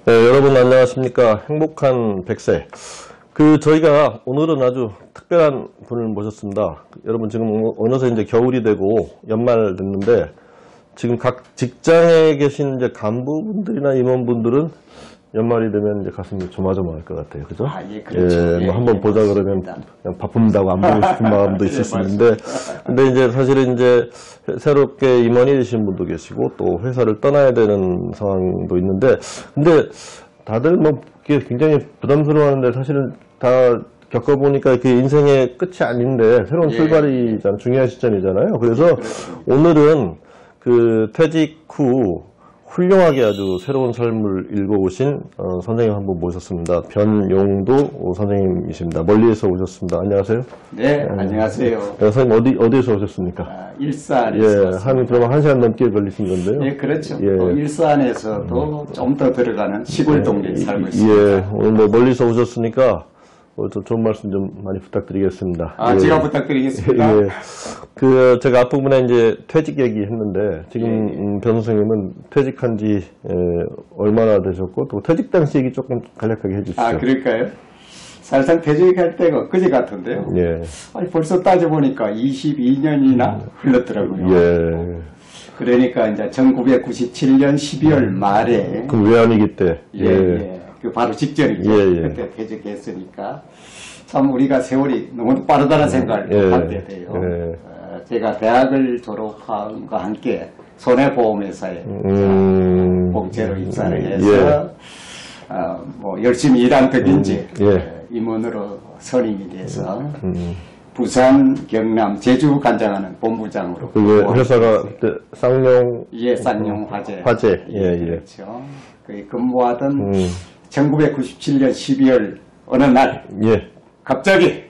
네, 여러분 안녕하십니까. 행복한 100세. 저희가 오늘은 아주 특별한 분을 모셨습니다. 여러분 지금 어느새 이제 겨울이 되고 연말 됐는데 지금 각 직장에 계신 이제 간부분들이나 임원분들은 연말이 되면 이제 가슴이 조마조마할 것 같아요. 그죠? 예, 그렇죠. 예, 뭐 한번 보자 그러면 그냥 바쁜다고 안 보고 싶은 마음도 있을 수 있는데, 근데 이제 사실은 이제 새롭게 임원이 되신 분도 계시고 또 회사를 떠나야 되는 상황도 있는데, 근데 다들 뭐 굉장히 부담스러워하는데 사실은 다 겪어보니까 그 인생의 끝이 아닌데 새로운 출발이 참 중요한 시점이잖아요. 그래서 오늘은 퇴직 후 훌륭하게 아주 새로운 삶을 읽어오신 선생님 한 분 모셨습니다. 변용도 선생님이십니다. 멀리에서 오셨습니다. 안녕하세요. 네, 안녕하세요. 선생님 어디에서 오셨습니까? 일산에서. 그럼 1시간 넘게 걸리신 건데요. 네, 그렇죠. 또 일산에서도 좀 더 들어가는 시골 동네에 살고 있습니다. 예, 오늘 뭐 멀리서 오셨으니까 좋은 말씀 좀 많이 부탁드리겠습니다. 제가 부탁드리겠습니다. 제가 앞부분에 이제 퇴직 얘기 했는데, 지금 변 선생님은 퇴직한 지 얼마나 되셨고, 또 퇴직 당시 얘기 조금 간략하게 해주시죠. 그럴까요? 사실상 퇴직할 때가 엊그제 같은데요. 벌써 따져보니까 22년이나 흘렀더라고요. 그러니까 이제 1997년 12월 말에. 그럼 외환위기 때. 바로 직전이죠. 그때 퇴직했으니까 참 우리가 세월이 너무 빠르다는 생각을 하게 돼요. 제가 대학을 졸업함과 함께 손해보험회사에 공채로 입사를 해서 뭐 열심히 일한 덕인지 임원으로 선임이 돼서 부산, 경남, 제주 간장하는 본부장으로. 회사가 그때 쌍용. 쌍용 화재. 그렇죠. 근무하던 1997년 12월 어느 날 갑자기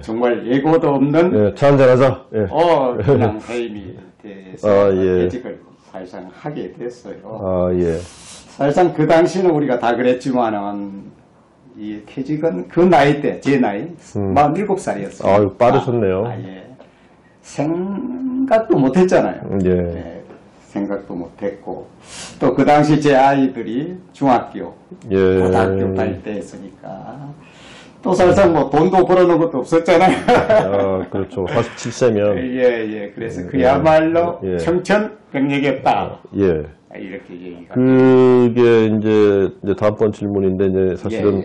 정말 예고도 없는 차 한잔하자. 그냥 해임이 돼서 퇴직을 사실상 하게 됐어요. 사실상 그 당시는 우리가 다 그랬지만은 이 퇴직은 그 나이 때, 제 나이 47살이었어요. 빠르셨네요. 생각도 못했잖아요. 생각도 못했고 또 그 당시 제 아이들이 중학교, 고등학교 다닐 때였으니까 또 사실상 뭐 돈도 벌어놓은 것도 없었잖아요. 그렇죠. 47세면. 그래서 그야말로 청천벽력이었다. 이렇게 얘기가. 그게 이제 다음번 질문인데, 이제 사실은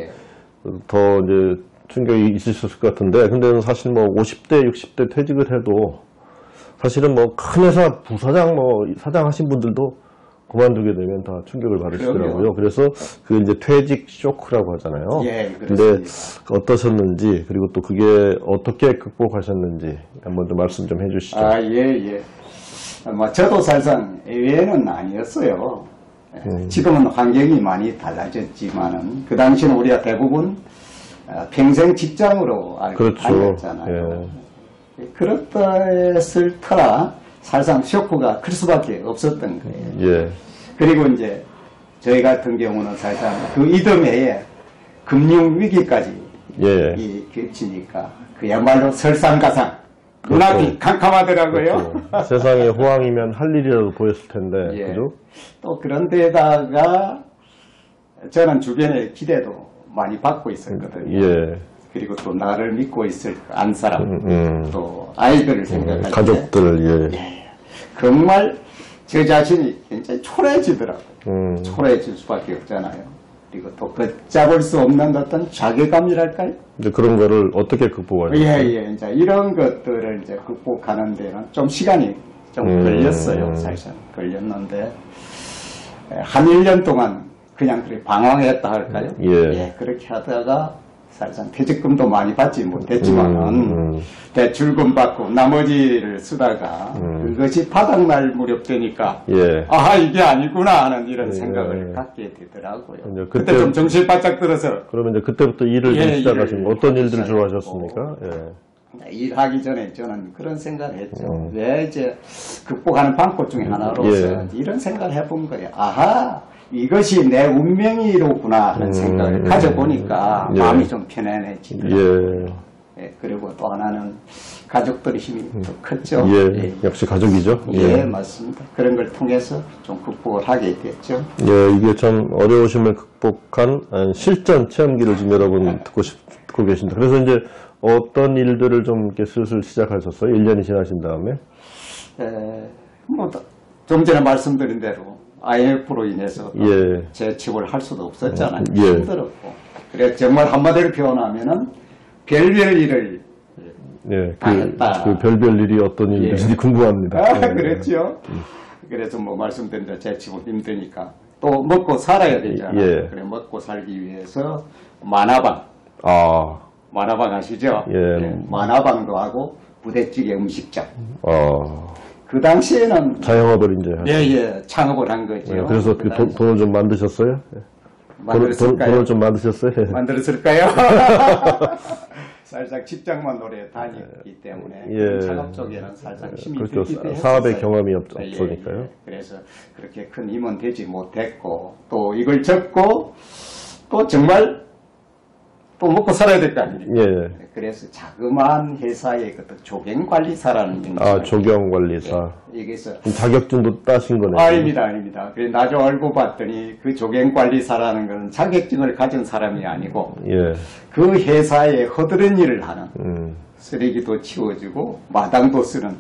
더 이제 충격이 있으셨을 것 같은데, 근데 사실 뭐 50대, 60대 퇴직을 해도 사실은 뭐 큰 회사 부사장, 사장 하신 분들도 그만두게 되면 다 충격을 받으시더라고요. 그래서 이제 퇴직 쇼크라고 하잖아요. 근데 어떠셨는지, 그리고 또 그게 어떻게 극복하셨는지 한번 좀 말씀 좀 해주시죠. 저도 사실상 예외는 아니었어요. 지금은 환경이 많이 달라졌지만은 그 당시는 우리가 대부분 평생 직장으로 알고 다녔잖아요. 그렇다 했을 터라 사실상 쇼크가 클 수밖에 없었던 거예요. 그리고 이제 저희 같은 경우는 사실상 그 이듬해에 금융위기까지 겹치니까 그야말로 설상가상 눈앞이 캄캄하더라고요. 세상에 호황이면 할 일이라도 보였을 텐데. 그죠? 또 그런데다가 저는 주변에 기대도 많이 받고 있었거든요. 그리고 또 나를 믿고 있을 안 사람, 또 아이들을 생각할 때 가족들, 정말 제 자신이 굉장히 초라해지더라고요. 초라해질 수밖에 없잖아요. 그리고 또 걷잡을 수 없는 어떤 자괴감이랄까요? 이제 그런 거를 어떻게 극복하셨어요? 이제 이런 것들을 이제 극복하는 데는 좀 시간이 좀 걸렸어요. 사실 걸렸는데 한 1년 동안 그냥 방황했다 할까요? 그렇게 하다가 사실상 퇴직금도 많이 받지 못했지만은 대출금 받고 나머지를 쓰다가 그것이 바닥날 무렵 되니까 이게 아니구나 하는 이런 생각을 갖게 되더라고요. 그때 좀 정신 바짝 들어서. 그러면 이제 그때부터 일을 시작하신 어떤 일들을 주로 하셨습니까? 일하기 전에 저는 그런 생각을 했죠. 왜 이제 극복하는 방법 중에 하나로서 이런 생각을 해본 거예요. 이것이 내 운명이로구나 하는 생각을 가져보니까 마음이 좀 편안해지더라고요. 그리고 또 하나는 가족들의 힘이 더 컸죠. 예, 역시 가족이죠. 예, 맞습니다. 그런 걸 통해서 좀 극복을 하게 됐죠. 예, 이게 참 어려우심을 극복한 실전 체험기를 지금 여러분 듣고 계신다. 그래서 이제 어떤 일들을 좀 이렇게 슬슬 시작하셨어요? 1년이 지나신 다음에? 뭐, 좀 전에 말씀드린 대로 IMF로 인해서 예. 재취업을 할 수도 없었잖아요. 예. 힘들었고. 그래서 정말 한마디로 표현하면은 별별 일을 예, 다 했다. 그 별별 일이 어떤 일인지 궁금합니다. 그랬죠. 그래서 뭐 말씀드린 대로 재취업 힘드니까 또 먹고 살아야 되잖아요. 예. 그래 먹고 살기 위해서 만화방. 만화방 아시죠? 예. 만화방도 하고 부대찌개 음식점. 어. 그 당시에는 자영업을 이제 예, 창업을 한 거죠. 예, 그래서 그 돈을 좀 만드셨어요? 만들었을까요? 돈을 좀 만드셨어요? 만들었을까요? 살짝 직장만 오래 다녔기 때문에 예. 창업 쪽에는 살짝 힘이 그렇죠. 들기도 했었어요. 사업의 경험이 없으니까요. 예. 그래서 그렇게 큰 힘은 되지 못했고 또 이걸 접고 또 정말 또 먹고 살아야 될 거 아닙니까? 예. 그래서 자그마한 회사의 그 조경관리사라는 조경관리사. 여기서 자격증도 따신 거네요. 아닙니다. 그래 나중에 알고 봤더니 그 조경관리사라는 것은 자격증을 가진 사람이 아니고 예. 그 회사에 허드렛 일을 하는 쓰레기도 치워주고 마당도 쓰는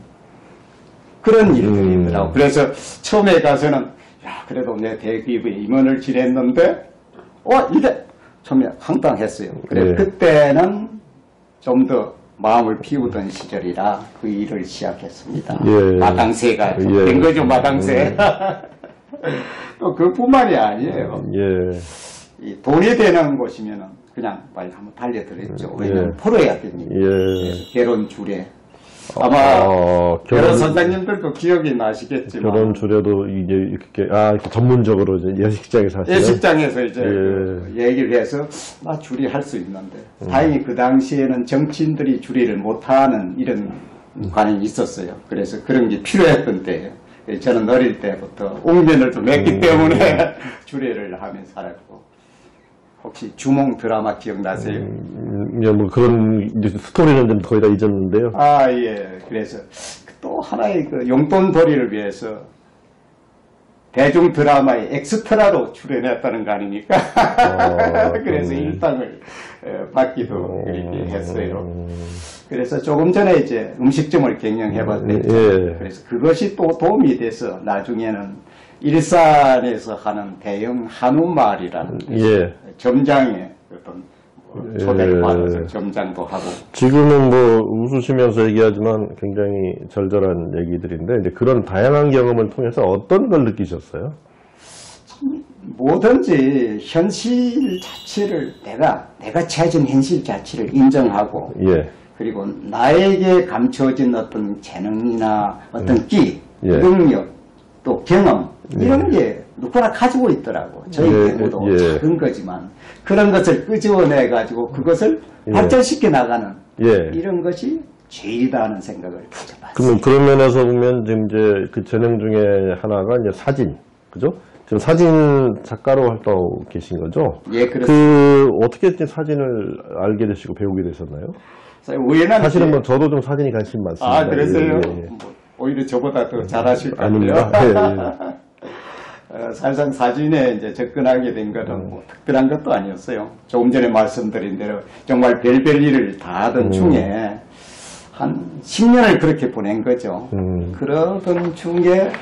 그런 일들이더라고. 그래서 처음에 가서는 야 그래도 내 대기업에 임원을 지냈는데 이게 처음에 황당했어요. 그래서 예. 그때는 좀 더 마음을 피우던 시절이라 그 일을 시작했습니다. 예. 마당새가 예. 된 거죠, 마당새. 또 그뿐만이 아니에요. 예. 이 돈이 되는 곳이면 그냥 빨리 한번 달려들었죠. 왜냐면 풀어야 되니까. 예. 결혼 주례. 아마 결혼 선생님들도 기억이 나시겠지만 결혼 주례도 이제 이렇게 전문적으로 이제 예식장에서 하시는. 예식장에서 이제 얘기를 해서 나 주례 할 수 있는데 다행히 그 당시에는 정치인들이 주례를 못하는 이런 관행이 있었어요. 그래서 그런 게 필요했던 때예요. 저는 어릴 때부터 옥면을 좀 맺기 때문에 주례를 하며 살았고. 혹시 주몽 드라마 기억나세요? 뭐 그런 이제 스토리는 좀 거의 다 잊었는데요. 예. 그래서 또 하나의 그 용돈벌이를 위해서 대중 드라마의 엑스트라로 출연했다는 거 아닙니까? 그래서 일당을 받기도 그렇게 했어요. 그래서 조금 전에 이제 음식점을 경영해봤는데 그래서 그것이 또 도움이 돼서 나중에는 일산에서 하는 대형 한우마을이라는 점장의 어떤 초대를 받아서 점장도 하고. 지금은 뭐 웃으시면서 얘기하지만 굉장히 절절한 얘기들인데 이제 그런 다양한 경험을 통해서 어떤 걸 느끼셨어요? 뭐든지 현실 자체를 내가 처해진 현실 자체를 인정하고 그리고 나에게 감춰진 어떤 재능이나 어떤 끼, 능력, 또 경험 이런 게 누구나 가지고 있더라고. 저희 경우도 작은 거지만 그런 것을 끄집어내 가지고 그것을 발전시켜 나가는 이런 것이 죄이다 하는 생각을 가져봤어요. 그런 면에서 보면 지금 이제 그 재능 중에 하나가 이제 사진, 그죠? 지금 사진 작가로 활동하고 계신 거죠? 예, 그렇습니다. 그 어떻게 사진을 알게 되시고 배우게 되셨나요? 사실은 뭐 저도 좀 사진이 관심 많습니다. 아, 그러세요? 뭐 오히려 저보다 더 잘하실 것 같아요. 사실상 사진에 이제 접근하게 된 것은 뭐 특별한 것도 아니었어요. 조금 전에 말씀드린 대로 정말 별별 일을 다 하던 중에 한 10년을 그렇게 보낸 거죠. 그러던 중에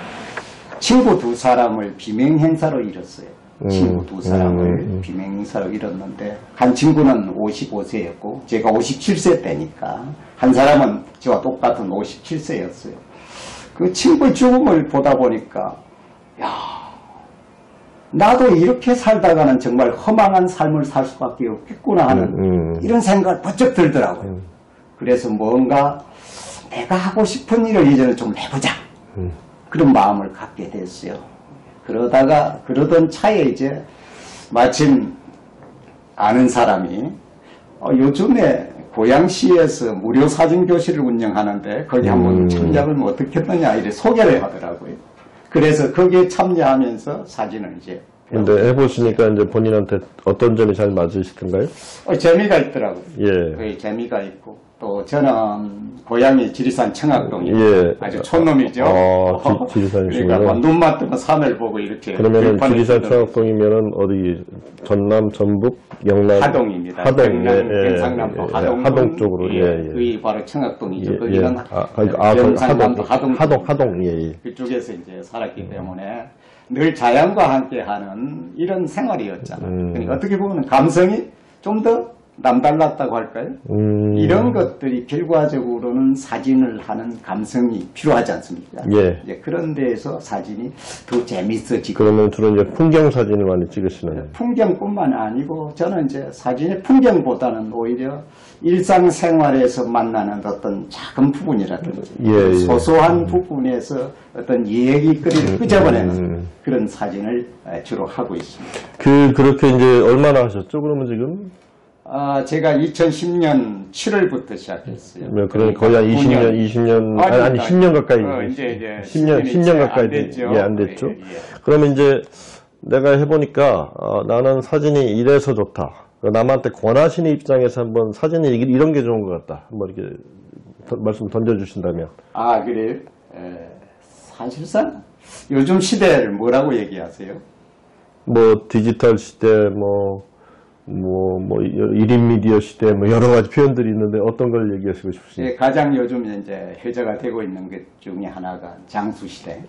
친구 두 사람을 비명 행사로 잃었어요. 친구 두 사람을 비명 행사로 잃었는데 한 친구는 55세였고 제가 57세 때니까 한 사람은 저와 똑같은 57세였어요. 그 친구의 죽음을 보다 보니까 나도 이렇게 살다가는 정말 허망한 삶을 살 수밖에 없겠구나 하는 이런 생각이 번쩍 들더라고요. 그래서 뭔가 내가 하고 싶은 일을 이제는 좀 해보자. 그런 마음을 갖게 됐어요. 그러던 차에 이제 마침 아는 사람이 요즘에 고양시에서 무료 사진교실을 운영하는데 거기 한번 참여하면 어떻겠느냐 이래 소개를 하더라고요. 그래서 거기에 참여하면서 사진을 이제 근데 해보시니까 이제 본인한테 어떤 점이 잘 맞으시던가요? 재미가 있더라고요. 예. 재미가 있고 또 저는 고향이 지리산 청학동이에요. 예. 아주 촌놈이죠. 지리산이시군요. 그러니까 눈만 뜨면 산을 보고 이렇게. 그러면은 지리산 청학동이면은 어디 전남, 전북, 영남? 하동입니다. 하동, 경남, 경상남도 하동 쪽으로. 예. 그게 바로 청학동이죠. 예. 거기는 경상남도 하동. 예. 그쪽에서 이제 살았기 때문에 늘 자연과 함께하는 이런 생활이었잖아요. 그러니까 어떻게 보면 감성이 좀 더 남달랐다고 할까요? 이런 것들이 결과적으로는 사진을 하는 감성이 필요하지 않습니까? 예. 이제 그런 데에서 사진이 더 재밌어지고. 그러면 주로 이제 풍경 사진을 많이 찍으시나요? 풍경뿐만 아니고 저는 이제 사진의 풍경보다는 오히려 일상생활에서 만나는 어떤 작은 부분이라든지 예. 소소한 부분에서 어떤 얘기거리를 끄집어내는 그런 사진을 주로 하고 있습니다. 그렇게 이제 얼마나 하셨죠? 그러면 지금? 제가 2010년 7월부터 시작했어요. 그러니까 거의 한 20년, 아니 10년 가까이. 이제 10년 가까이 됐죠. 예, 안 됐죠. 예. 그러면 이제 내가 해보니까 나는 사진이 이래서 좋다. 남한테 권하시는 입장에서 한번 사진이 이런 게 좋은 것 같다. 한번 이렇게 말씀 던져주신다면. 그래요? 사실상 요즘 시대를 뭐라고 얘기하세요? 뭐 디지털 시대, 뭐 1인 미디어 시대, 여러 가지 표현들이 있는데 어떤 걸 얘기하시고 싶으십니까? 가장 요즘 이제 회자가 되고 있는 것 중에 하나가 장수시대.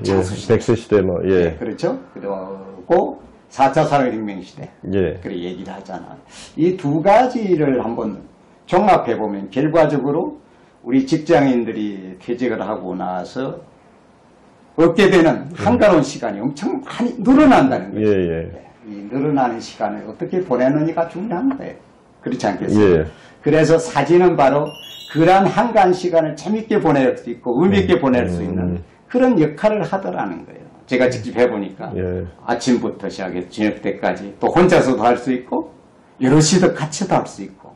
장수시대. 백세시대, 예. 그렇죠. 그리고 4차 산업혁명 시대. 예. 그렇게 얘기를 하잖아. 이 두 가지를 한번 종합해보면 결과적으로 우리 직장인들이 퇴직을 하고 나서 얻게 되는 한가로운 시간이 엄청 많이 늘어난다는 거죠. 예. 이 늘어나는 시간을 어떻게 보내느냐가 중요한 거예요. 그렇지 않겠어요? 예. 그래서 사진은 바로 그러한 한가한 시간을 재밌게 보낼 수 있고 의미 있게 보낼 수 있는 그런 역할을 하더라는 거예요. 제가 직접 해보니까 아침부터 시작해서 저녁 때까지 또 혼자서도 할 수 있고 여럿이도 같이도 할 수 있고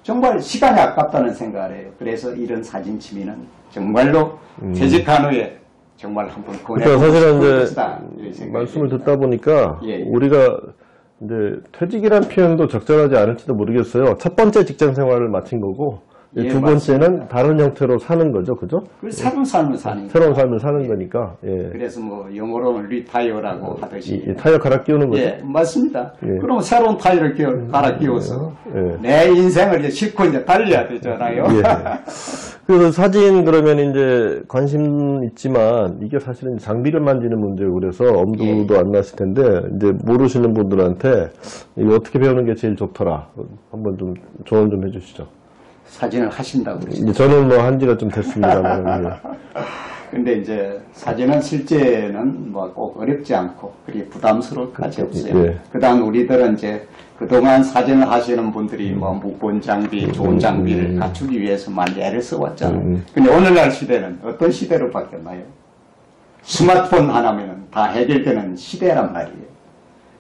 정말 시간이 아깝다는 생각을 해요. 그래서 이런 사진 취미는 정말로 퇴직한 후에 정말 한번 그러니까 사실은 이제 말씀을 듣다 보니까 우리가 이제 퇴직이란 표현도 적절하지 않을지도 모르겠어요. 첫 번째 직장 생활을 마친 거고 두 번째는 맞습니다. 다른 형태로 사는 거죠, 그죠? 새로운 삶을 사는 새로운 삶을 사는 거니까. 그래서 영어로는 리타이어라고 하듯이 타이어 갈아 끼우는 거죠. 맞습니다. 그럼 새로운 타이어를 갈아 끼워서 내 인생을 이제 싣고 이제 달려야 되잖아요. 그래서 사진 그러면 이제 관심 있지만 이게 사실은 장비를 만지는 문제고 그래서 엄두도 안 났을 텐데 이제 모르시는 분들한테 이거 어떻게 배우는 게 제일 좋더라 한번 좀 조언 좀 해주시죠. 사진을 하신다고 그러시죠? 저는 뭐 한 지가 좀 됐습니다만. 근데 이제 사진은 실제는 뭐 꼭 어렵지 않고 그리 부담스러울 것까지 없어요. 그다음 우리들은 이제 그동안 사진을 하시는 분들이 뭐 묵본 장비, 좋은 장비를 갖추기 위해서 많이 애를 써왔잖아요. 근데 오늘날 시대는 어떤 시대로 바뀌었나요? 스마트폰 하나면 다 해결되는 시대란 말이에요.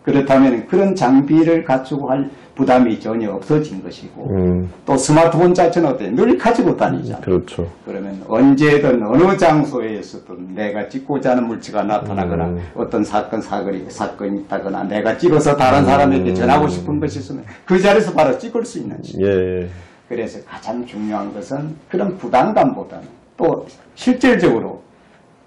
그렇다면 그런 장비를 갖추고 할 부담이 전혀 없어진 것이고 또 스마트폰 자체는 어때? 늘 가지고 다니잖아요. 그렇죠. 그러면 언제든 어느 장소에서든 내가 찍고자 하는 물체가 나타나거나 어떤 사건이 있다거나 내가 찍어서 다른 사람에게 전하고 싶은 것이 있으면 그 자리에서 바로 찍을 수 있는 시대. 그래서 가장 중요한 것은 그런 부담감보다는 또 실질적으로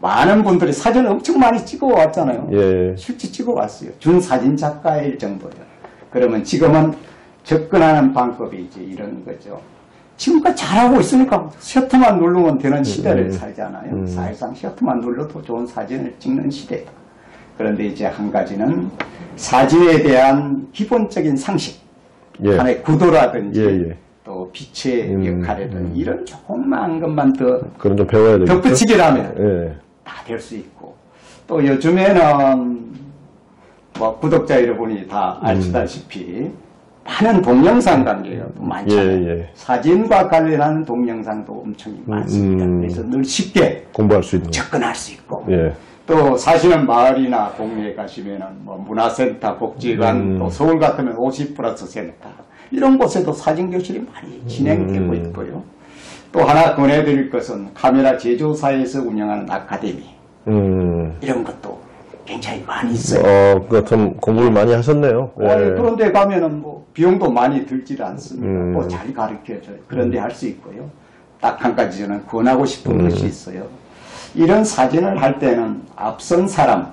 많은 분들이 사진을 엄청 많이 찍어왔잖아요. 실제 찍어왔어요. 준사진 작가일 정도예요. 그러면 지금은 접근하는 방법이 이제 이런 거죠. 지금까지 잘하고 있으니까 셔터만 누르면 되는 시대를 살잖아요. 사실상 셔터만 눌러도 좋은 사진을 찍는 시대다. 그런데 이제 한 가지는 사진에 대한 기본적인 상식, 하나의 구도라든지 또 빛의 역할이든 이런 조그마한 것만 더 그런 좀 배워야 되겠죠. 덧붙이기라면 다 될 수 있고 또 요즘에는 뭐 구독자 여러분이 다 아시다시피 많은 동영상 관계가 많잖아요. 사진과 관련한 동영상도 엄청 많습니다. 그래서 늘 쉽게 공부할 수 있는 접근할 수 있고 또 사시는 마을이나 동네에 가시면은 뭐 문화센터, 복지관, 또 서울 같으면 50+ 센터 이런 곳에도 사진 교실이 많이 진행되고 있고요. 또 하나 권해드릴 것은 카메라 제조사에서 운영하는 아카데미 이런 것도 굉장히 많이 있어요. 그러니까 좀 공부를 많이 하셨네요. 그런데 가면은 뭐 비용도 많이 들지 않습니다. 뭐 잘 가르쳐줘요. 그런데 할 수 있고요. 딱 한 가지 저는 권하고 싶은 것이 있어요. 이런 사진을 할 때는 앞선 사람,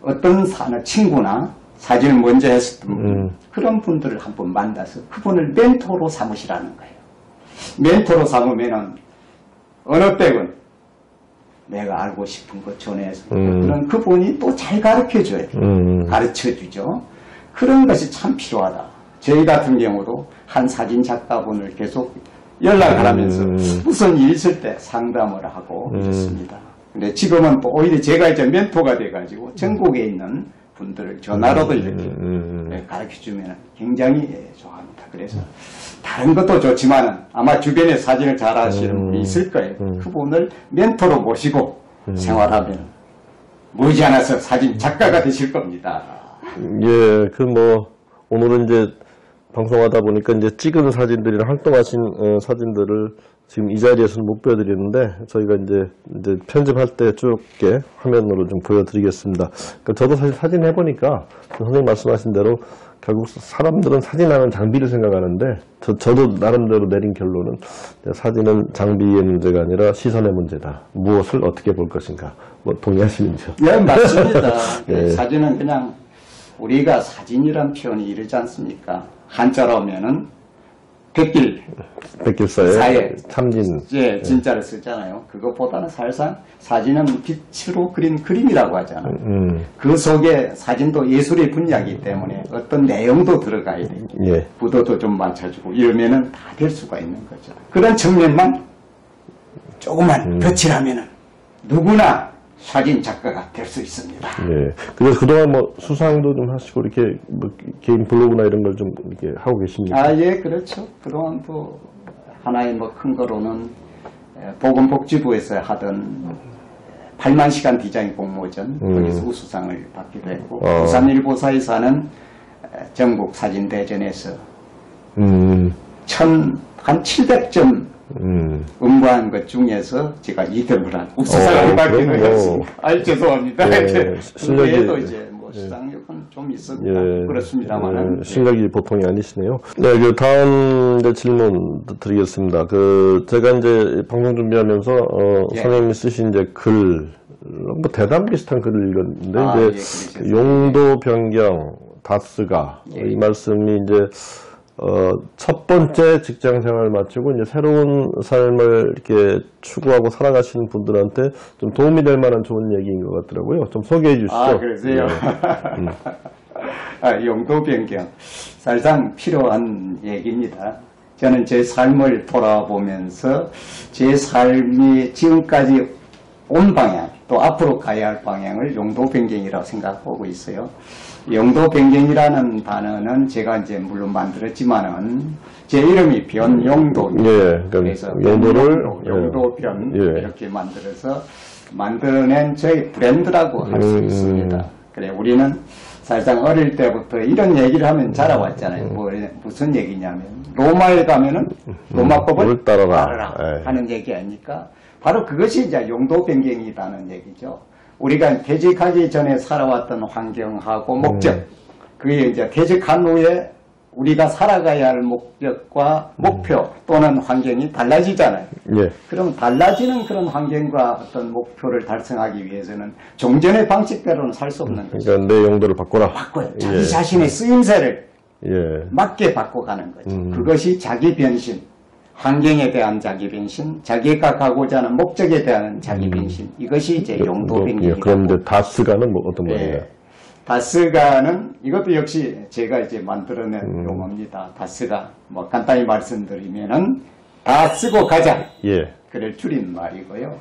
어떤 친구나 사진을 먼저 했었던 그런 분들을 한번 만나서 그분을 멘토로 삼으시라는 거예요. 멘토로 삼으면은 어느 때건 내가 알고 싶은 것 전해서 그런 그분이 또 잘 가르쳐줘요. 가르쳐주죠. 그런 것이 참 필요하다. 저희 같은 경우도 한 사진 작가분을 계속 연락을 하면서 무슨 일 있을 때 상담을 하고 있습니다. 근데 지금은 또 오히려 제가 이제 멘토가 돼가지고 전국에 있는 분들을 전화로도 이렇게 가르쳐주면 굉장히 좋아합니다. 그래서 다른 것도 좋지만은 아마 주변에 사진을 잘 하시는 분이 있을 거예요. 그분을 멘토로 모시고 생활하면 머지않아서 사진 작가가 되실 겁니다. 예, 오늘은 이제 방송하다 보니까 이제 찍은 사진들이나 활동하신 사진들을 지금 이 자리에서는 못 보여드리는데 저희가 이제 편집할 때 쭉 화면으로 좀 보여드리겠습니다. 그러니까 저도 사실 사진 해보니까 선생님 말씀하신 대로 결국 사람들은 사진하는 장비를 생각하는데 저도 나름대로 내린 결론은 사진은 장비의 문제가 아니라 시선의 문제다. 무엇을 어떻게 볼 것인가. 뭐 동의하시는지요? 네, 맞습니다. 네. 사진은 그냥 우리가 사진이란 표현이 이러지 않습니까? 한자로 하면은 백길사에 참진. 예, 진짜를 쓰잖아요. 그것보다는 사실상 사진은 빛으로 그린 그림이라고 하잖아요. 그 속에 사진도 예술의 분야이기 때문에 어떤 내용도 들어가야 되고 구도도 좀 맞춰주고 이러면은 다 될 수가 있는 거죠. 그런 측면만 조금만 덧칠하면은 누구나 사진 작가가 될 수 있습니다. 네. 그래서 그동안 뭐 수상도 좀 하시고 이렇게 뭐 개인 블로그나 이런 걸 좀 이렇게 하고 계십니까? 예, 그렇죠. 그동안 또 하나의 뭐 큰 거로는 보건복지부에서 하던 8만 시간 디자인 공모전 거기서 우수상을 받기도 했고 부산일보사에서 하는 전국 사진대전에서 한 700점 응모한 것 중에서 제가 2등을 한 우수상을 받기도 했습니다. 죄송합니다. 실력에도 이제 뭐 수상력은 좀 있었다 그렇습니다만은 실력이 보통이 아니시네요. 네, 그 다음 질문 드리겠습니다. 제가 이제 방송 준비하면서 선생님이 쓰신 이제 글, 뭐 대담 비슷한 글을 읽었는데 이제 용도 변경 다스가 이 말씀이 이제 첫 번째 직장 생활을 마치고 이제 새로운 삶을 이렇게 추구하고 살아가시는 분들한테 좀 도움이 될 만한 좋은 얘기인 것 같더라고요. 좀 소개해 주시죠. 그러세요? 용도 변경. 사실상 필요한 얘기입니다. 저는 제 삶을 돌아보면서 제 삶이 지금까지 온 방향, 또 앞으로 가야 할 방향을 용도 변경이라고 생각하고 있어요. 용도 변경이라는 단어는 제가 이제 물론 만들었지만은 제 이름이 변용도입니다. 그래서 용도 변 이렇게 만들어서 만들어낸 저희 브랜드라고 할 수 있습니다. 그래 우리는 사실상 어릴 때부터 이런 얘기를 하면 자라왔잖아요. 무슨 얘기냐면 로마에 가면은 로마법을 따르라 하는 얘기 아닙니까? 바로 그것이 이제 용도 변경이라는 얘기죠. 우리가 퇴직하기 전에 살아왔던 환경하고 목적, 그게 이제 퇴직한 후에 우리가 살아가야 할 목적과 목표 또는 환경이 달라지잖아요. 그럼 달라지는 그런 환경과 어떤 목표를 달성하기 위해서는 종전의 방식대로는 살 수 없는 거죠. 그러니까 내 용도를 바꿔라. 바꿔요. 자기 자신의 쓰임새를 맞게 바꿔가는 거죠. 그것이 자기 변신. 환경에 대한 자기 변신, 자기가 가고자 하는 목적에 대한 자기 변신, 이것이 이제 용도 변경이다. 그런데 다스가는 뭐 어떤 말이에요? 다스가는 이것도 역시 제가 이제 만들어낸 용어입니다. 다스가 뭐 간단히 말씀드리면은 다 쓰고 가자. 그를 줄인 말이고요.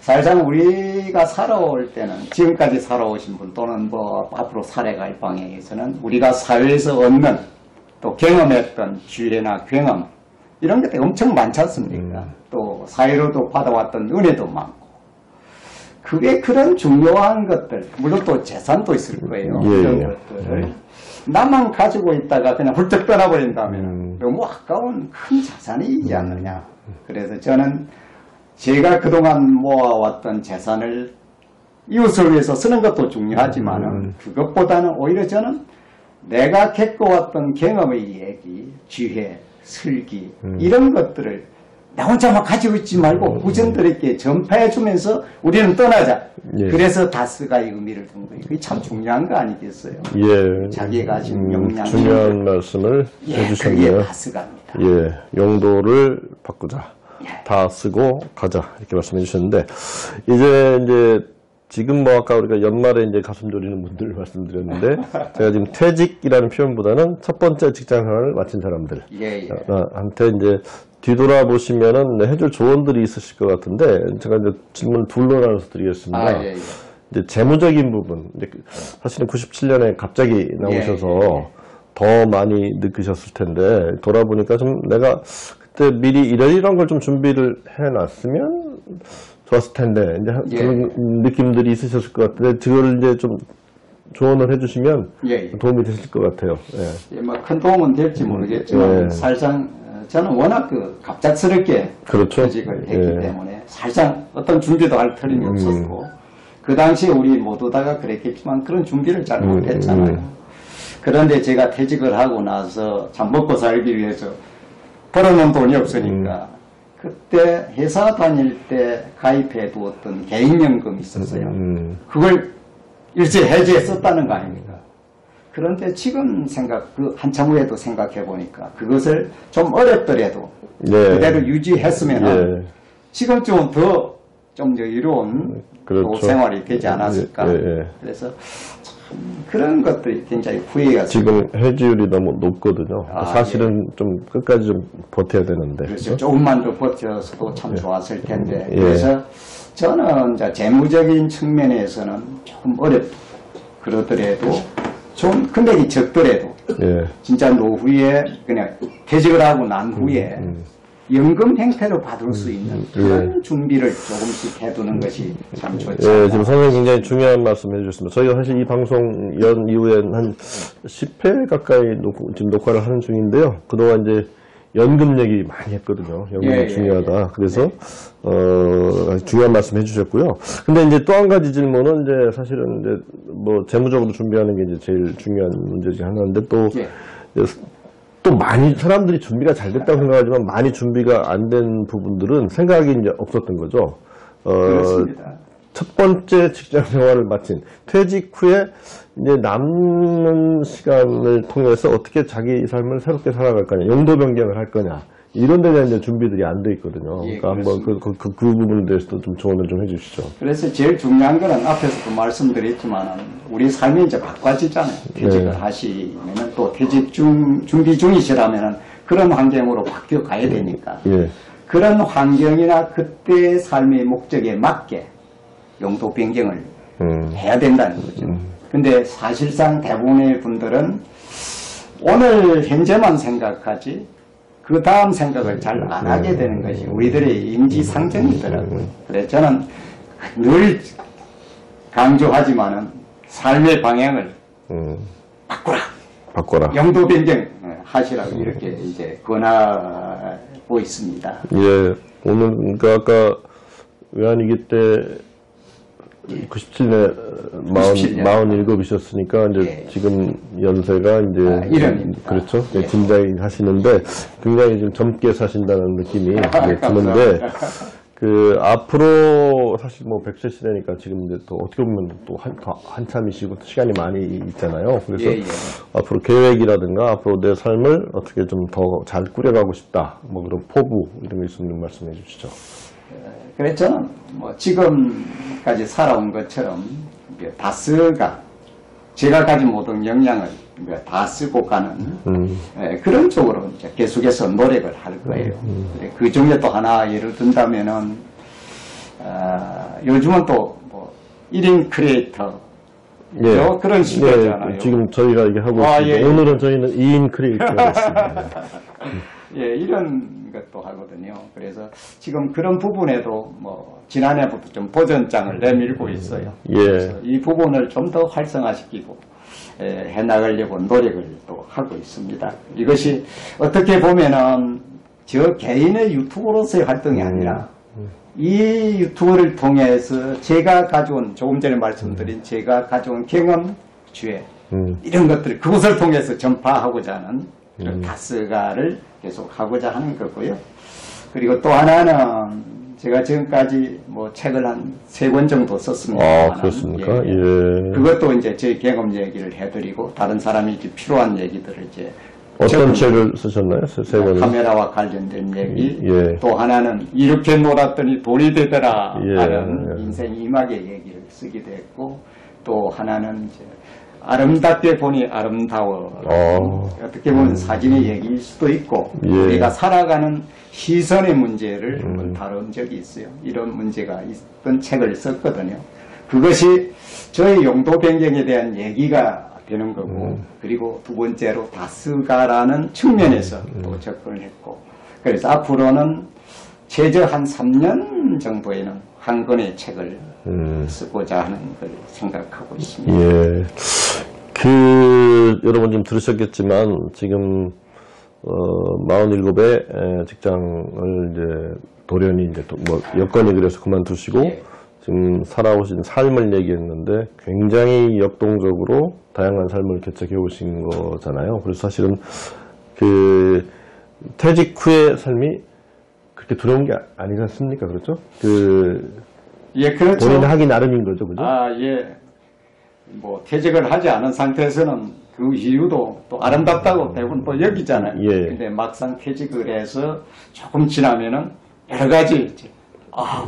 사실상 우리가 살아올 때는 지금까지 살아오신 분 또는 뭐 앞으로 살아갈 방향에서는 우리가 사회에서 얻는 또 경험했던 지혜나 경험 이런 것들이 엄청 많지 않습니까? 또 사회로도 받아왔던 은혜도 많고 그게 그런 중요한 것들 물론 또 재산도 있을 거예요. 이런 것들을 나만 가지고 있다가 그냥 훌쩍 떠나버린다면 너무 아까운 큰 자산이지 않느냐. 그래서 저는 제가 그동안 모아왔던 재산을 이웃을 위해서 쓰는 것도 중요하지만은 그것보다는 오히려 저는 내가 겪어왔던 경험의 얘기, 지혜, 슬기 이런 것들을 나 혼자만 가지고 있지 말고 후손들에게 전파해주면서 우리는 떠나자. 예. 그래서 다스가 이 의미를 둔 거예요. 그게 참 중요한 거 아니겠어요? 예. 자기가 가진 역량. 중요한 말씀을 해주셨네요. 그게 다스가입니다. 예. 용도를 바꾸자. 예. 다 쓰고 가자. 이렇게 말씀해 주셨는데, 이제 지금 뭐 아까 우리가 연말에 이제 가슴 졸이는 분들 말씀드렸는데, 제가 지금 퇴직이라는 표현보다는 첫 번째 직장 생활을 마친 사람들. 예. 한테 이제 뒤돌아보시면은 해줄 조언들이 있으실 것 같은데, 제가 이제 질문 둘로 나눠서 드리겠습니다. 예. 이제 재무적인 부분, 이제 사실은 97년에 갑자기 나오셔서 더 많이 느끼셨을 텐데, 돌아보니까 좀 내가 그때 미리 이런 걸 좀 준비를 해놨으면 좋았을 텐데, 이제 그런 느낌들이 있으셨을 것 같은데, 그걸 이제 좀 조언을 해주시면 도움이 되실 것 같아요. 예, 뭐 큰 도움은 될지 모르겠지만, 사실상 저는 워낙 갑작스럽게 그렇죠. 퇴직을 했기 때문에, 사실상 어떤 준비도 할 틈이 없었고, 그 당시에 우리 모두 다가 그랬겠지만 그런 준비를 잘 못했잖아요. 그런데 제가 퇴직을 하고 나서 참 먹고 살기 위해서 벌어놓은 돈이 없으니까 그때 회사 다닐 때 가입해 두었던 개인연금이 있었어요. 그걸 일제 해지에 썼다는 거 아닙니까? 그런데 지금 한참 후에도 생각해 보니까 그것을 좀 어렵더라도 그대로 유지했으면 지금쯤은 더 좀 여유로운 생활이 되지 않았을까. 그래서 참 그런 것들이 굉장히 후회가 지금 해지율이 너무 높거든요. 사실은 좀 끝까지 좀 버텨야 되는데. 그렇죠. 조금만 더 버텨서도 참 좋았을 텐데. 그래서 저는 이제 재무적인 측면에서는 조금 그러더라도 좀 금액이 적더라도 진짜 노후에 그냥 퇴직을 하고 난 후에 연금 형태로 받을 수 있는 그런 준비를 조금씩 해두는 것이 참 좋죠. 지금 선생님 굉장히 중요한 말씀 해주셨습니다. 저희가 사실 이 방송 연 이후엔 한 10회 가까이 지금 녹화를 하는 중인데요. 그동안 이제 연금 얘기 많이 했거든요. 연금이 중요하다. 그래서 중요한 말씀 해주셨고요. 근데 이제 또 한 가지 질문은 이제 사실은 이제 뭐 재무적으로 준비하는 게 이제 제일 중요한 문제 중에 하나인데 또 많이 사람들이 준비가 잘 됐다고 생각하지만 많이 준비가 안 된 부분들은 생각이 이제 없었던 거죠. 그렇습니다. 첫 번째 직장 생활을 마친 퇴직 후에 이제 남는 시간을 통해서 어떻게 자기 삶을 새롭게 살아갈 거냐, 용도 변경을 할 거냐, 이런 데 대한 이제 준비들이 안 돼 있거든요. 그러니까 한번 그 부분에 대해서도 좀 조언을 좀 해주시죠. 그래서 제일 중요한 거는 앞에서도 말씀드렸지만 우리 삶이 이제 바꿔지잖아요. 퇴직을 하시면은 또 퇴직 준비 중이시라면은 그런 환경으로 바뀌어 가야 되니까. 그런 환경이나 그때의 삶의 목적에 맞게 용도 변경을 해야 된다는 거죠. 근데 사실상 대부분의 분들은 오늘 현재만 생각하지 그 다음 생각을 잘 안 하게 되는 것이 우리들의 인지상정이더라고요. 그래서 저는 늘 강조하지만은 삶의 방향을 바꾸라. 용도 변경 하시라고 이렇게 이제 권하고 있습니다. 오늘 그러니까 아까 외환위기 때 97년에 47이셨으니까 이제 지금 연세가 이제 이름입니다. 그렇죠. 짐작이 하시는데 굉장히 좀 젊게 사신다는 느낌이 드는데 앞으로 사실 뭐 100세 시대니까 지금 이제 또 어떻게 보면 또 한참이시고 시간이 많이 있잖아요. 그래서 앞으로 계획이라든가 앞으로 내 삶을 어떻게 좀 더 잘 꾸려가고 싶다. 뭐 그런 포부 이런 거 있으면 말씀해 주시죠. 그래서 저는 뭐 지금까지 살아온 것처럼 다스가 제가 가진 모든 역량을 다 쓰고 가는 그런 쪽으로 이제 계속해서 노력을 할 거예요. 그 중에 또 하나 예를 든다면은 요즘은 또 뭐 1인 크리에이터 그런 시대잖아요. 지금 저희가 이게 하고 있습니다. 오늘은 저희는 2인 크리에이터가 있습니다. 이런 것도 하거든요. 그래서 지금 그런 부분에도 뭐 지난해부터 좀 보전장을 내밀고 있어요. 그래서 이 부분을 좀 더 활성화시키고 해나가려고 노력을 또 하고 있습니다. 이것이 어떻게 보면은 저 개인의 유튜버로서의 활동이 아니라 이 유튜브를 통해서 제가 가져온, 조금 전에 말씀드린 제가 가져온 경험, 주에 이런 것들, 그것을 통해서 전파하고자 하는 그런 다스가를 계속 하고자 하는 거고요. 그리고 또 하나는 제가 지금까지 뭐 책을 한 3권 정도 썼습니다. 아, 그렇습니까? 예. 예. 그것도 이제 제 경험 얘기를 해드리고 다른 사람이 이제 필요한 얘기들을 이제 어떤 책을 쓰셨나요? 세 권은? 카메라와 관련된 얘기. 예. 또 하나는 이렇게 놀았더니 돈이 되더라 예. 하는 인생 이막의 얘기를 쓰기도 했고, 또 하나는 이제 아름답게 보니 아름다워. 어떻게 보면 사진의 얘기일 수도 있고, 예. 우리가 살아가는 시선의 문제를 한번 다룬 적이 있어요. 이런 문제가 있던 책을 썼거든요. 그것이 저의 용도 변경에 대한 얘기가 되는 거고, 그리고 두 번째로 다스가라는 측면에서 또 접근을 했고, 그래서 앞으로는 최저 한 3년 정도에는 한 권의 책을 쓰고자 하는 걸 생각하고 있습니다. 예. 여러분 지금 들으셨겠지만, 지금, 47의 직장을 이제, 돌연히 이제 여건이 그래서 그만두시고, 예. 지금 살아오신 삶을 얘기했는데, 굉장히 역동적으로 다양한 삶을 개척해 오신 거잖아요. 그래서 사실은, 퇴직 후의 삶이 그렇게 두려운 게 아니지 않습니까? 그렇죠? 예, 그렇죠. 본인이 하기 나름인 거죠, 그죠? 아, 예. 뭐, 퇴직을 하지 않은 상태에서는 그 이유도 또 아름답다고 대부분 또 여기잖아요. 예. 근데 막상 퇴직을 해서 조금 지나면은 여러 가지, 이제,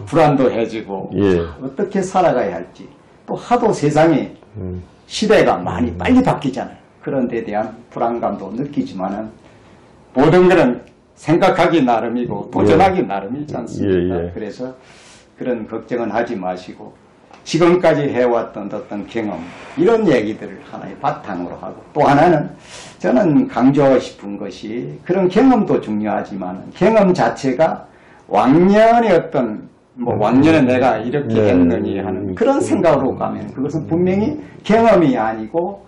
불안도 해지고, 예. 어떻게 살아가야 할지, 또 하도 세상이 시대가 많이 빨리 바뀌잖아요. 그런 데 대한 불안감도 느끼지만은, 모든 것은 생각하기 나름이고, 도전하기 나름이지 않습니까? 예, 예. 그래서 그런 걱정은 하지 마시고, 지금까지 해왔던 어떤 경험, 이런 얘기들을 하나의 바탕으로 하고, 또 하나는 저는 강조하고 싶은 것이, 그런 경험도 중요하지만 경험 자체가 왕년의 어떤 왕년에 내가 이렇게 네. 했느니 하는 그런 생각으로 가면 그것은 분명히 경험이 아니고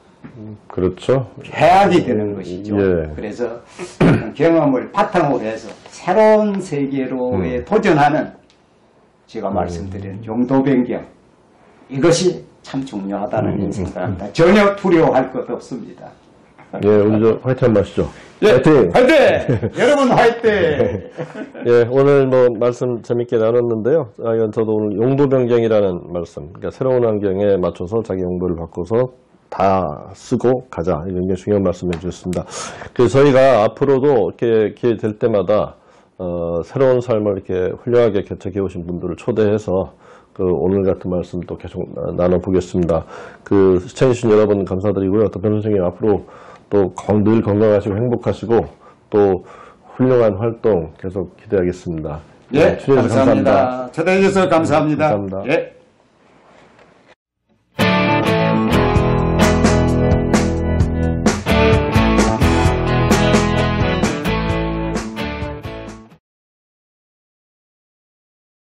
그렇죠. 해악이 되는 것이죠. 예. 그래서 경험을 바탕으로 해서 새로운 세계로의 도전하는, 제가 말씀드린 용도 변경, 이것이 참 중요하다는 생각합니다. 전혀 두려워할 것 없습니다. 예, 오늘 화이팅 한번 하시죠. 예, 화이팅! 화이팅! 여러분 화이팅! 예, 오늘 말씀 재밌게 나눴는데요. 이건 저도 오늘 용도 변경이라는 말씀, 그러니까 새로운 환경에 맞춰서 자기 용도를 바꿔서 다 쓰고 가자. 이런 게 중요한 말씀해 주셨습니다. 그래서 저희가 앞으로도 이렇게 기회 될 때마다, 새로운 삶을 이렇게 훌륭하게 개척해 오신 분들을 초대해서 오늘 같은 말씀도 계속 나눠보겠습니다. 시청해주신 여러분 감사드리고요. 또 변 선생님 앞으로 또 늘 건강하시고 행복하시고 또 훌륭한 활동 계속 기대하겠습니다. 예, 감사합니다. 초대해 주셔서 감사합니다. 감사합니다. 예.